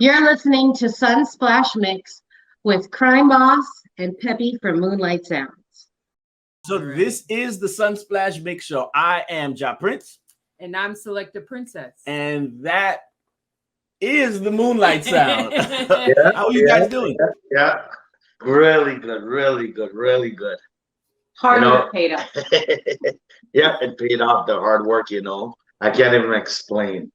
You're listening to Sunsplash Mix with Crime Boss and Pepy from Moonlite Sound. So this is the Sunsplash Mix Show. I am Ja Prince. And I'm Selecta Princess. And that is the Moonlite Sound. How are you guys doing? Yeah. Really good, really good, really good. Hard work paid off. Yeah, it paid off the hard work, I can't even explain.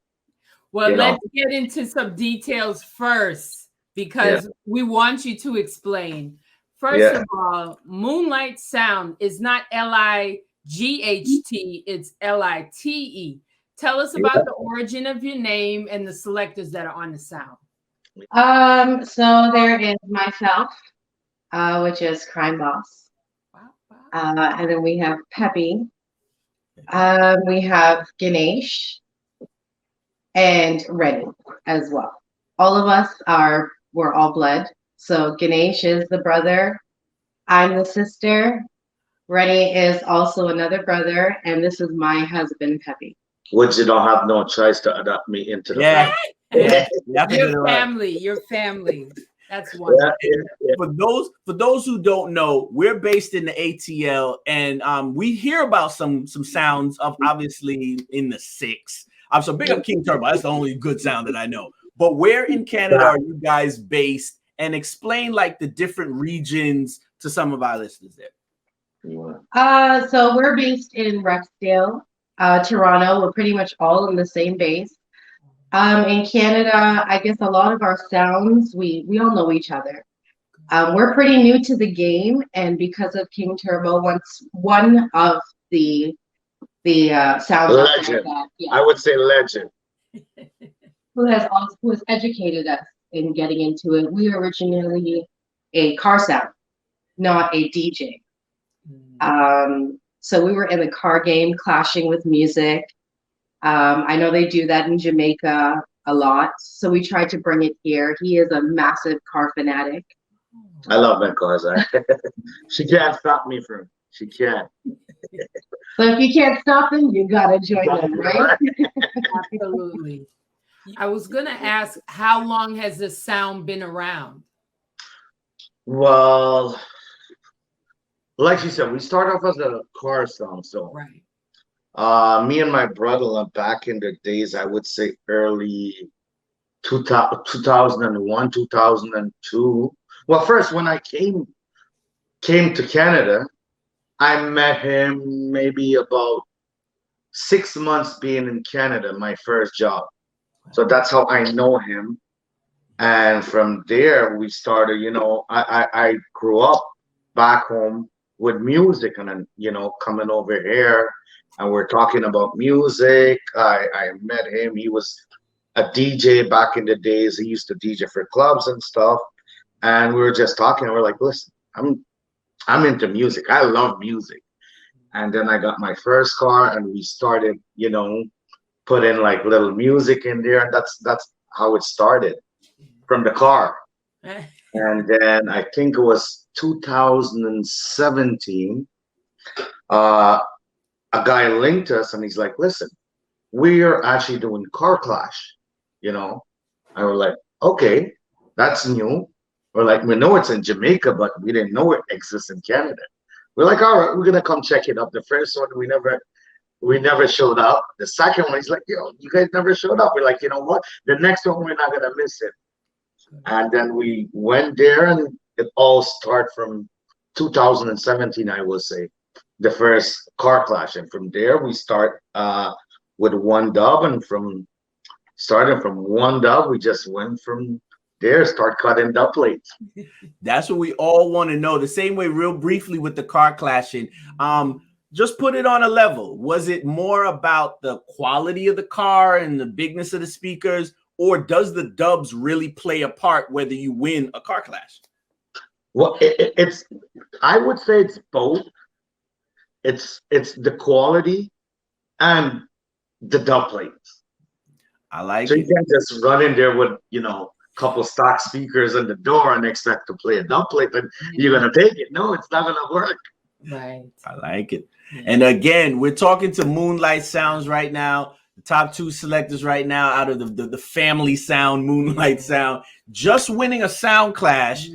Well, let's get into some details first because we want you to explain. First of all, Moonlite Sound is not Light, it's Lite. Tell us about the origin of your name and the selectors that are on the sound. So there is myself, which is Crime Boss. And then we have Pepy. We have Ganesh and Rickey as well. All of us we're all blood. So Ganesh is the brother. I'm the sister. Rickey is also another brother. And this is my husband, Pepy. Which you don't have no choice to adopt me into the family. Your family. That's wonderful. For those who don't know, we're based in the ATL, and we hear about some sounds of obviously in the 6. So big up King Turbo. That's the only good sound that I know. But where in Canada are you guys based? And explain like the different regions to some of our listeners there. So we're based in Rexdale, Toronto. We're pretty much all in the same base. In Canada, I guess a lot of our sounds, we all know each other. We're pretty new to the game, and because of King Turbo, one of the sounds legend. I would say legend. who has educated us in getting into it. We were originally a car sound, not a DJ. So we were in the car game, clashing with music. I know they do that in Jamaica a lot, so we tried to bring it here. He is a massive car fanatic. I love my cars. She can't stop me from. She can't. So if you can't stop them, you gotta join them, right? Absolutely. I was gonna ask, how long has this sound been around? Well, like you said, we start off as a car sound, so me and my brother back in the days, I would say early 2001, 2002. Well, first when I came to Canada, I met him maybe about 6 months being in Canada, my first job. So that's how I know him. And from there we started, I grew up back home with music, and then, coming over here and we're talking about music. I met him. He was a DJ back in the days. He used to DJ for clubs and stuff. And we were just talking, and we're like, listen, I'm into music. I love music. And then I got my first car, and we started, putting like little music in there. And that's how it started, from the car. And then I think it was 2017, a guy linked us, and he's like, listen, we are actually doing Car Clash, And we're like, okay, that's new. We're like, we know it's in Jamaica, but we didn't know it exists in Canada. We're like, all right, we're gonna come check it out. The first one, we never showed up. The second one, he's like, you guys never showed up. We're like, you know what? The next one, we're not gonna miss it. And then we went there, and it all started from 2017, I would say, the first Car Clash. And from there, we start with one dub, and starting from one dub, we just went from there, start cutting dub plates. That's what we all want to know. The same way, real briefly with the car clashing, just put it on a level. Was it more about the quality of the car and the bigness of the speakers, or does the dubs really play a part whether you win a car clash? Well, I would say it's both. It's the quality and the dub plates. I like so it. You can't just run in there with, couple stock speakers in the door and expect to play a dub plate, but you're gonna take it. No, it's not gonna work. Right. I like it. And again, we're talking to Moonlite Sounds right now. the top 2 selectors right now out of the family sound, Moonlite Sound, just winning a sound clash.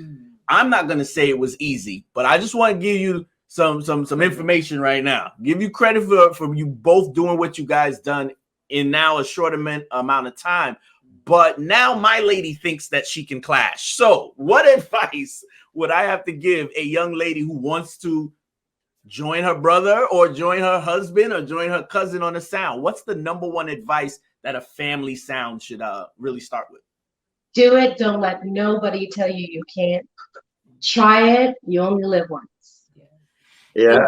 I'm not going to say it was easy, but I just want to give you some information right now. Give you credit for you both doing what you guys done in now a short amount of time. But now my lady thinks that she can clash. So what advice would I have to give a young lady who wants to join her brother or join her husband or join her cousin on a sound? What's the number one advice that a family sound should really start with? Do it. Don't let nobody tell you you can't. Try it. You only live once. Yeah.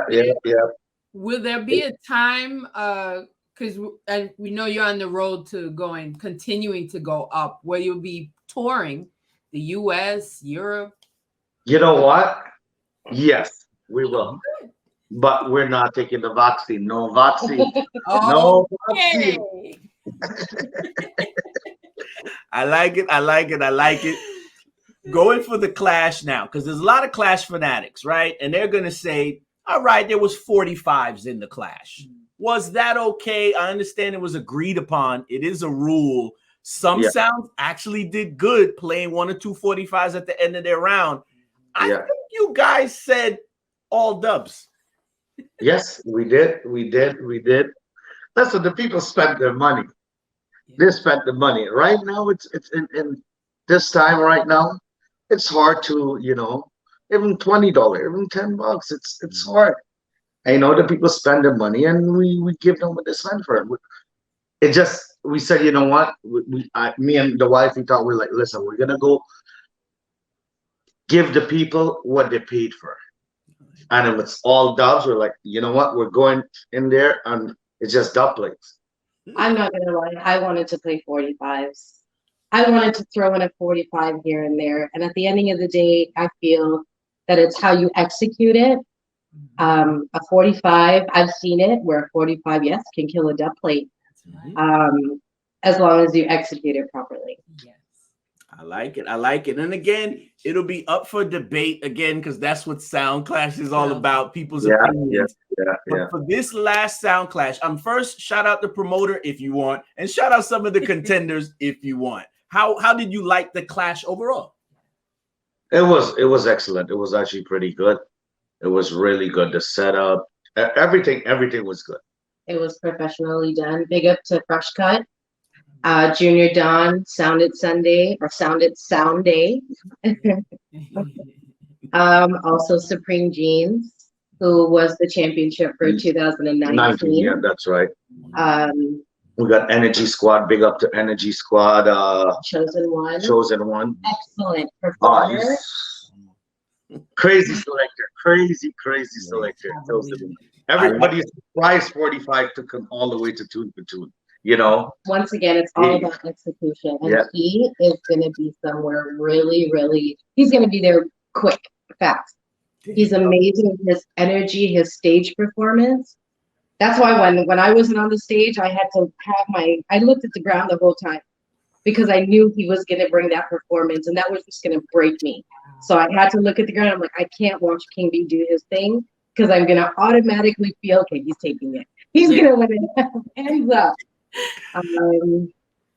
Will there be a time, because we know you're on the road to continuing to go up, where you'll be touring the U.S., Europe? You know what? Yes, we will. But we're not taking the vaccine. No vaccine. No vaccine. I like it. Going for the clash now, because there's a lot of clash fanatics, right? And they're going to say, all right, there was 45s in the clash. Was that okay? I understand it was agreed upon. It is a rule. Some sounds actually did good playing 1 or 2 45s at the end of their round. I think you guys said all dubs. Yes, we did. Listen, the people spent their money. They spent the money. Right now, it's in this time right now, it's hard to, even $20, even $10. It's hard. I know the people spend their money, and we give them what they spend for it. We said, you know what? Me and the wife, we thought, we're like, listen, we're gonna go give the people what they paid for. And if it's all dubs, we're like, you know what? We're going in there, and it's just dub plates. I'm not gonna lie. I wanted to play 45s. I wanted to throw in a 45 here and there. And at the ending of the day, I feel that it's how you execute it. A 45, I've seen it where a 45, yes, can kill a dub plate. As long as you execute it properly. Yes. I like it. And again, it'll be up for debate again, because that's what Sound Clash is all about, people's opinions. But for this last Sound Clash, first shout out the promoter if you want, and shout out some of the contenders if you want. How did you like the clash overall? It was excellent. It was actually pretty good. It was really good. The setup, everything was good. It was professionally done. Big up to Fresh Cut. Junior Don, Sounded Sunday or Sounded Sound Day. Also Supreme Jeans, who was the championship for 2019. Yeah, that's right. We got Energy Squad. Big up to Energy Squad. Chosen One. Excellent performer. Crazy selector. Crazy selector. Everybody's surprised 45 took him all the way to tune for tune. Once again, it's all about execution, and he is going to be somewhere really, really. He's going to be there quick, fast. He's amazing. His energy, his stage performance. That's why when I wasn't on the stage, I had to have I looked at the ground the whole time, because I knew he was going to bring that performance, and that was just going to break me. So I had to look at the ground. I'm like, I can't watch King B do his thing, because I'm going to automatically feel, okay, he's taking it. He's going to win it. Hands up.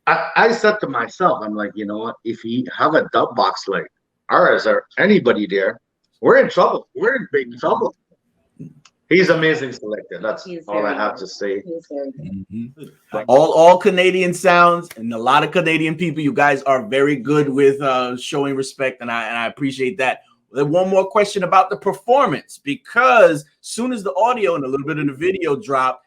I said to myself, I'm like, you know what? If he have a dub box like ours or anybody there, we're in trouble. We're in big trouble. He's amazing selector. That's all I have to say. All Canadian sounds and a lot of Canadian people. You guys are very good with showing respect, and I appreciate that. Then one more question about the performance, because soon as the audio and a little bit of the video dropped,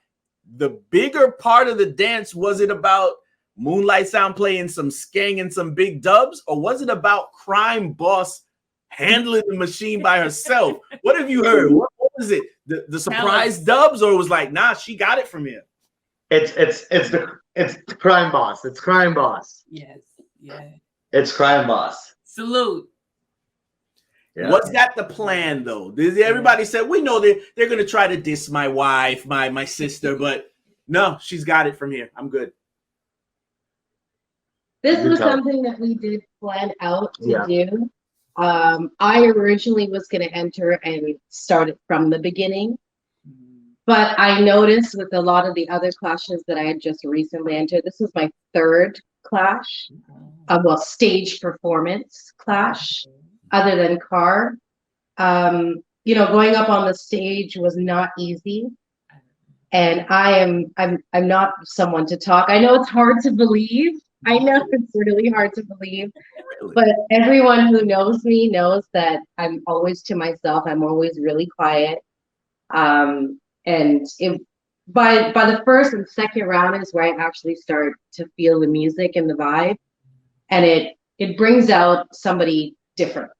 the bigger part of the dance, was it about Moonlite Sound playing some skeng and some big dubs, or was it about Crime Boss handling the machine by herself? What have you heard? What was it? The surprise dubs, or it was like, nah, she got it from here? It's the Crime Boss. It's Crime Boss. Yes. Yeah. It's Crime Boss. Salute. Yeah. Was that the plan, though? Everybody said, we know they're going to try to diss my wife, my sister, but no, she's got it from here. I'm good. This was something that we did plan out to do. I originally was going to enter and start it from the beginning, But I noticed with a lot of the other clashes that I had just recently entered, this was my third clash, well, stage performance clash, other than car. You know, going up on the stage was not easy. And I'm not someone to talk. I know it's hard to believe. I know it's really hard to believe. But everyone who knows me knows that I'm always to myself. I'm always really quiet. And by the first and second round is where I actually start to feel the music and the vibe, and it brings out somebody different.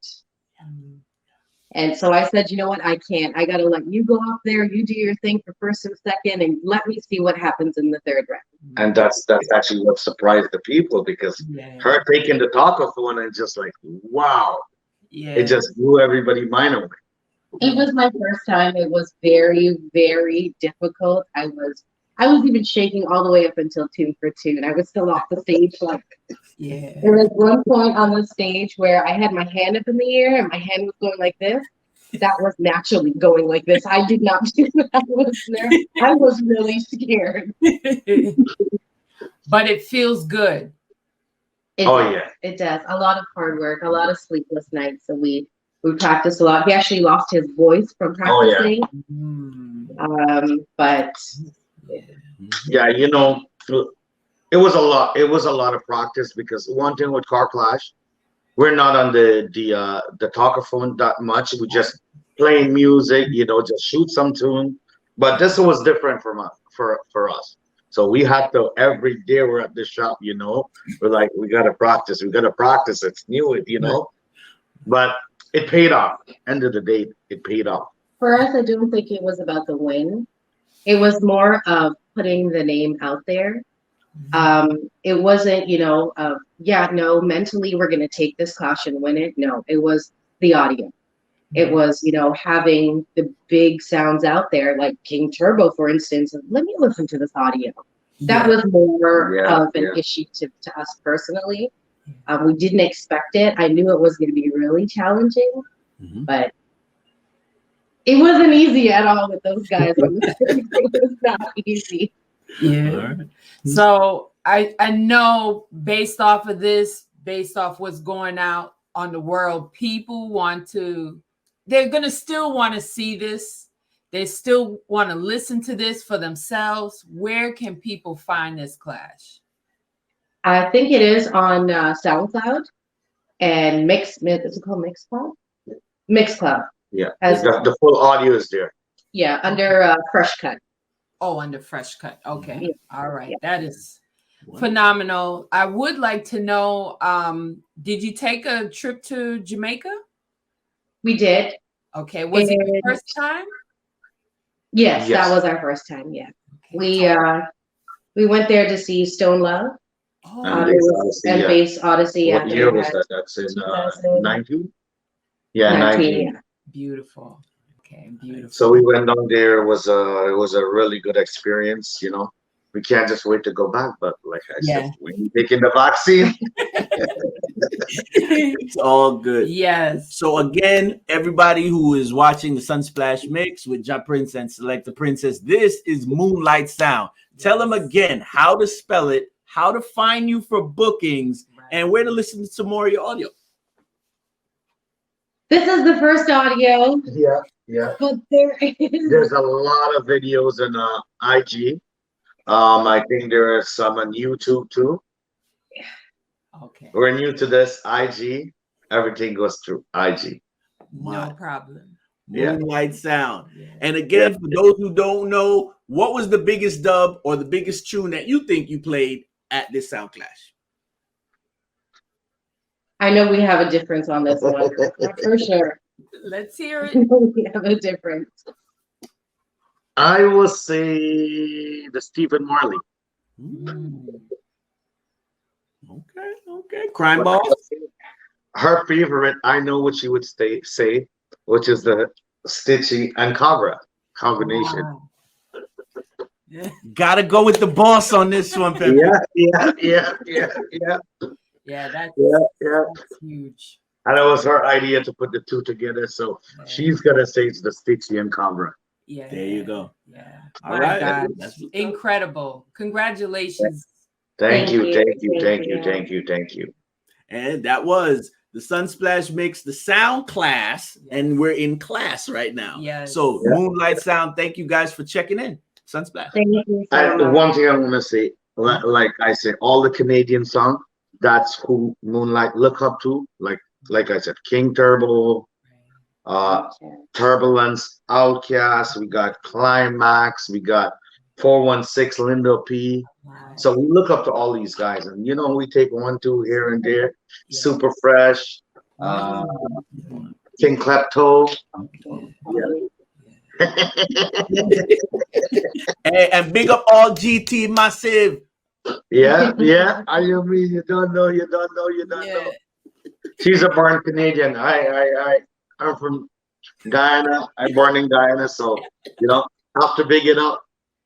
And so I said, you know what, I can't. I got to let you go up there. You do your thing for first and second, and let me see what happens in the third round. And that's actually what surprised the people, because her taking the talkathon and just like, wow, it just blew everybody's mind away. It was my first time. It was very, very difficult. I was even shaking all the way up until tune for tune. I was still off the stage. Like, there was one point on the stage where I had my hand up in the air and my hand was going like this. That was naturally going like this. I did not do that. I was there. I was really scared. But it feels good. It does. A lot of hard work, a lot of sleepless nights. So we practiced a lot. He actually lost his voice from practicing. But yeah, you know, it was a lot. It was a lot of practice, because one thing with Car Clash, we're not on the talkathon that much. We just playing music, you know, just shoot some tune. But this was different for us. So we had to, every day we're at the shop, you know, we're like, we gotta practice. It's new, you know. But it paid off. End of the day, it paid off. For us, I don't think it was about the win. It was more of putting the name out there. It wasn't, you know, mentally we're going to take this clash and win it. No, it was the audio. It was, you know, having the big sounds out there, like King Turbo, for instance. Let me listen to this audio. That was more of an issue to us personally. We didn't expect it. I knew it was going to be really challenging, but it wasn't easy at all with those guys. It was not easy. So I know, based off what's going out on the world, people they're going to still want to see this. They still want to listen to this for themselves. Where can people find this clash? I think it is on SoundCloud and is it called Mixcloud? Mixcloud. Yeah, the full audio is there. Yeah, under Fresh Cut. Oh, under Fresh Cut. Okay. Yeah. All right. That is phenomenal. I would like to know, did you take a trip to Jamaica? We did. Okay. Was it your first time? Yes, that was our first time. Yeah. Okay. We went there to see Stone Love. And Bass Odyssey. What year was that? That's in 19? Yeah, 19. Yeah. Beautiful. Okay, beautiful. So we went down there. It was a really good experience. You know, we can't just wait to go back. But like I said, when you're taking the vaccine, it's all good. Yes. So again, everybody who is watching the Sunsplash Mix with Ja Prince and Selecta Princess, this is Moonlite Sound. Tell them again how to spell it, how to find you for bookings, and where to listen to some more of your audio. This is the first audio. Yeah. But there's a lot of videos on IG. I think there are some on YouTube too. Okay. We're new to this IG. Everything goes through IG. No problem. Moonlite Sound. And again, for those who don't know, what was the biggest dub or the biggest tune that you think you played at this Sound Clash? I know we have a difference on this one, for sure. Let's hear it. We have a difference. I will say the Stephen Marley. Okay. Crime Boss. Her favorite, I know what she would say, which is the Stitchy and Cobra combination. Wow. Gotta go with the boss on this one, Pepy. Yeah, that's huge. And it was her idea to put the two together, so she's gonna say it's the Stitchy and Cobra. Yeah. There you go. Yeah. All My right. God. That's Incredible. Congratulations. Thank you. And that was the Sunsplash Mix, the sound class, and we're in class right now. Yes. So Moonlite Sound, thank you guys for checking in. Sunsplash. Thank you so much. One thing I want to say, like I said, all the Canadian songs, that's who Moonlight look up to. Like I said, King Turbo, Turbulence, Outcast, we got Climax, we got 416 Lindo P. So we look up to all these guys, and we take 1, 2 here and there. Super Fresh, King Klepto. Hey, and big up all GT Massive. Yeah. You mean you don't know. She's a born Canadian. I'm from Guyana. I'm born in Guyana, so have to big it up.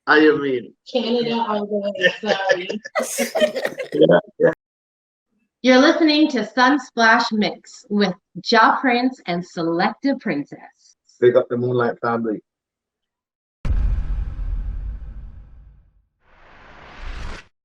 How you mean? Canada all the way, sorry. Yeah. You're listening to Sunsplash Mix with Ja Prince and Selecta Princess. Big up the Moonlight family.